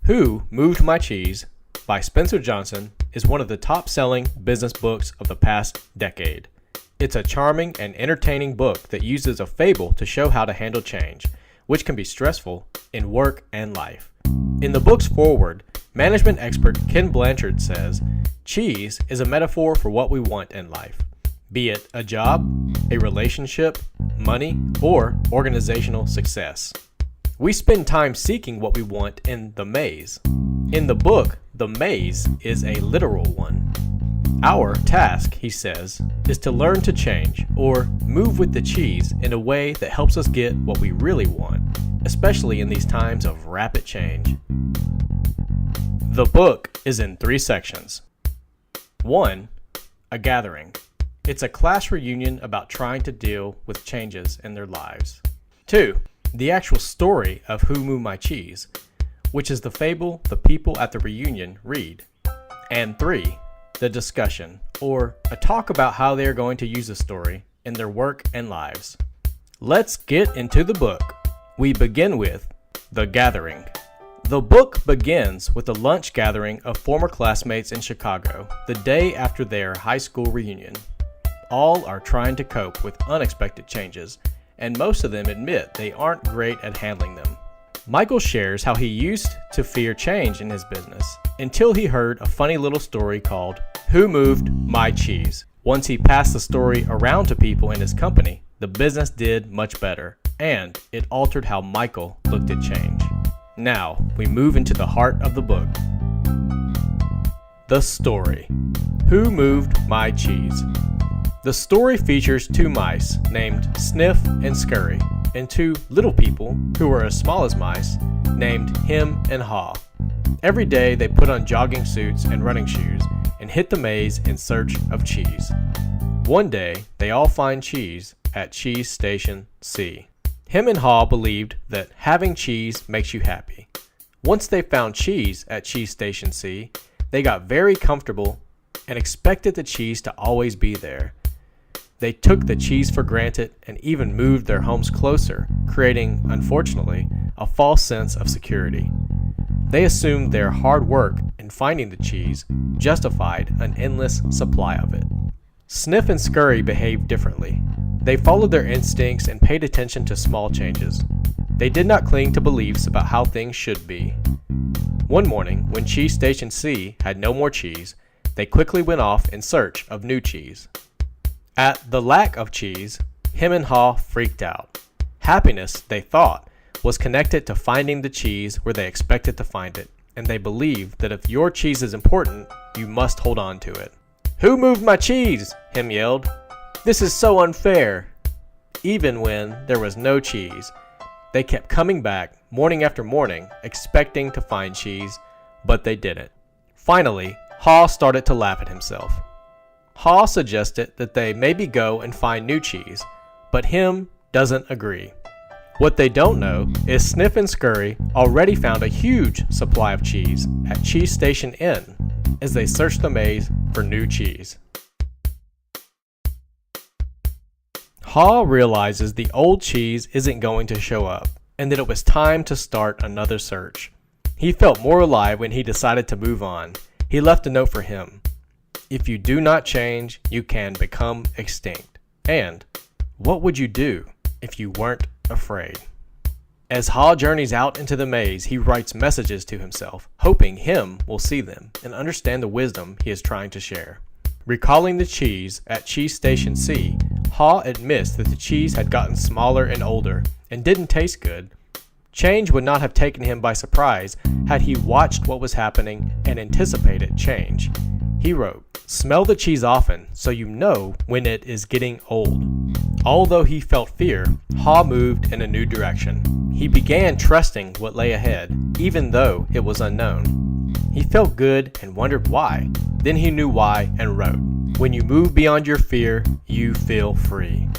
Who Moved My Cheese by Spencer Johnson is one of the top-selling business books of the past decade. It's a charming and entertaining book that uses a fable to show how to handle change, which can be stressful in work and life. In the book's foreword, management expert Ken Blanchard says, "Cheese is a metaphor for what we want in life, be it a job, a relationship, money, or organizational success. We spend time seeking what we want in the maze. In the book, the maze is a literal one. Our task," he says, "is to learn to change or move with the cheese in a way that helps us get what we really want, especially in these times of rapid change." The book is in 3 sections. 1. A gathering. It's a class reunion about trying to deal with changes in their lives. 2. The actual story of Who Moved My Cheese, which is the fable the people at the reunion read. And 3. The discussion, or a talk about how they are going to use the story in their work and lives. Let's get into the book. We begin with The Gathering. The book begins with a lunch gathering of former classmates in Chicago the day after their high school reunion. All are trying to cope with unexpected changes, and most of them admit they aren't great at handling them. Michael shares how he used to fear change in his business until he heard a funny little story called Who Moved My Cheese. Once he passed the story around to people in his company, the business did much better, and it altered how Michael looked at change. Now, we move into the heart of the book. The story. Who Moved My Cheese? The story features 2 mice named Sniff and Scurry, and 2 little people who are as small as mice named Hem and Haw. Every day they put on jogging suits and running shoes and hit the maze in search of cheese. One day they all find cheese at Cheese Station C. Hem and Haw believed that having cheese makes you happy. Once they found cheese at Cheese Station C, they got very comfortable and expected the cheese to always be there. They took the cheese for granted and even moved their homes closer, creating, unfortunately, a false sense of security. They assumed their hard work in finding the cheese justified an endless supply of it. Sniff and Scurry behaved differently. They followed their instincts and paid attention to small changes. They did not cling to beliefs about how things should be. One morning, when Cheese Station C had no more cheese, they quickly went off in search of new cheese. At the lack of cheese, Hem and Haw freaked out. Happiness, they thought, was connected to finding the cheese where they expected to find it, and they believed that if your cheese is important, you must hold on to it. "Who moved my cheese?" Hem yelled. "This is so unfair." Even when there was no cheese, they kept coming back morning after morning, expecting to find cheese, but they didn't. Finally, Haw started to laugh at himself. Haw suggested that they maybe go and find new cheese, but Hem doesn't agree. What they don't know is Sniff and Scurry already found a huge supply of cheese at Cheese Station N as they searched the maze for new cheese. Haw realizes the old cheese isn't going to show up and that it was time to start another search. He felt more alive when he decided to move on. He left a note for Hem. "If you do not change, you can become extinct." And what would you do if you weren't afraid? As Haw journeys out into the maze, he writes messages to himself, hoping Hem will see them and understand the wisdom he is trying to share. Recalling the cheese at Cheese Station C, Haw admits that the cheese had gotten smaller and older and didn't taste good. Change would not have taken him by surprise had he watched what was happening and anticipated change. He wrote, "Smell the cheese often so you know when it is getting old." Although he felt fear, Haw moved in a new direction. He began trusting what lay ahead, even though it was unknown. He felt good and wondered why. Then he knew why and wrote, "When you move beyond your fear, you feel free."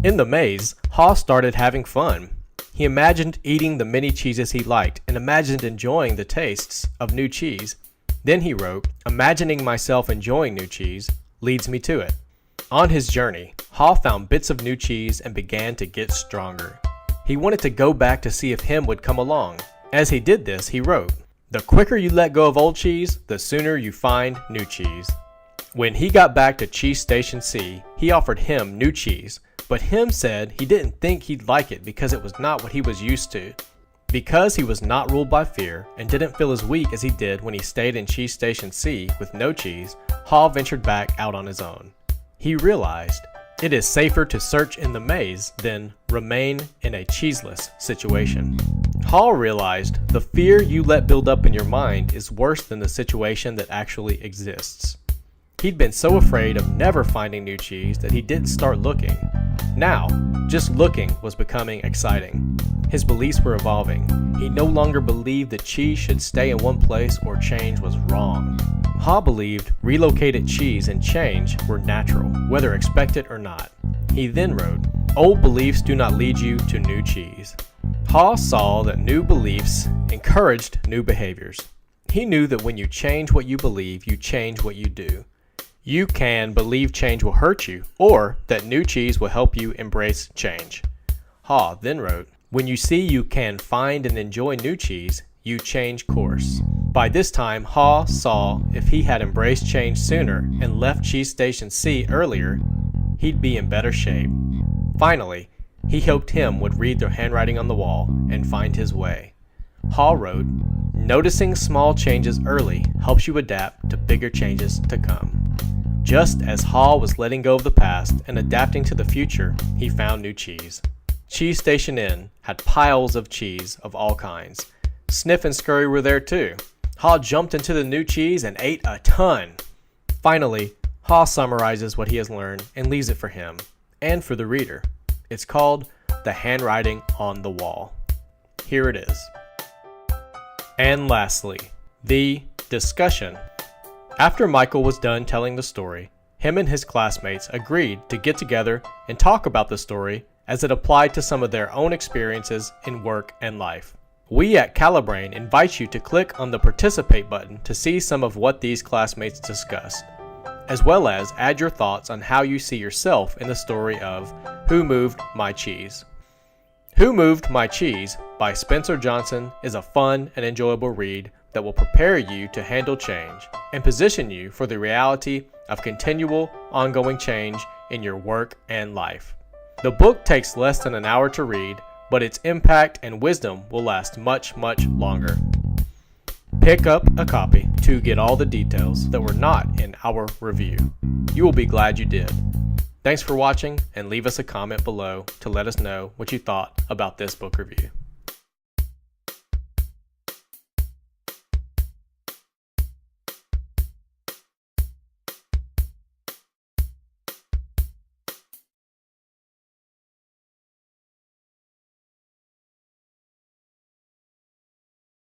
In the maze, Haw started having fun. He imagined eating the many cheeses he liked and imagined enjoying the tastes of new cheese. Then he wrote, "Imagining myself enjoying new cheese leads me to it." On his journey, Haw found bits of new cheese and began to get stronger. He wanted to go back to see if Hem would come along. As he did this, he wrote, The quicker you let go of old cheese, the sooner you find new cheese. When he got back to Cheese Station C, he offered him new cheese, but him said he didn't think he'd like it because it was not what he was used to. Because he was not ruled by fear and didn't feel as weak as he did when he stayed in Cheese Station C with no cheese, Haw ventured back out on his own. He realized it is safer to search in the maze than remain in a cheeseless situation. Haw realized the fear you let build up in your mind is worse than the situation that actually exists. He'd been so afraid of never finding new cheese that he didn't start looking. Now, just looking was becoming exciting. His beliefs were evolving. He no longer believed that cheese should stay in one place or change was wrong. Haw believed relocated cheese and change were natural, whether expected or not. He then wrote, "Old beliefs do not lead you to new cheese." Haw saw that new beliefs encouraged new behaviors. He knew that when you change what you believe, you change what you do. You can believe change will hurt you, or that new cheese will help you embrace change. Haw then wrote, "When you see you can find and enjoy new cheese, you change course." By this time, Haw saw if he had embraced change sooner and left Cheese Station C earlier, he'd be in better shape. Finally, he hoped him would read the handwriting on the wall and find his way. Haw wrote, "Noticing small changes early helps you adapt to bigger changes to come." Just as Haw was letting go of the past and adapting to the future, he found new cheese. Cheese Station Inn had piles of cheese of all kinds. Sniff and Scurry were there too. Haw jumped into the new cheese and ate a ton. Finally, Haw summarizes what he has learned and leaves it for him and for the reader. It's called The Handwriting on the Wall. Here it is. And lastly, the discussion. After Michael was done telling the story, him and his classmates agreed to get together and talk about the story as it applied to some of their own experiences in work and life. We at Calibrain invite you to click on the participate button to see some of what these classmates discussed, as well as add your thoughts on how you see yourself in the story of Who Moved My Cheese? Who Moved My Cheese by Spencer Johnson is a fun and enjoyable read that will prepare you to handle change and position you for the reality of continual, ongoing change in your work and life. The book takes less than an hour to read, but its impact and wisdom will last much, much longer. Pick up a copy to get all the details that were not in our review. You will be glad you did. Thanks for watching, and leave us a comment below to let us know what you thought about this book review.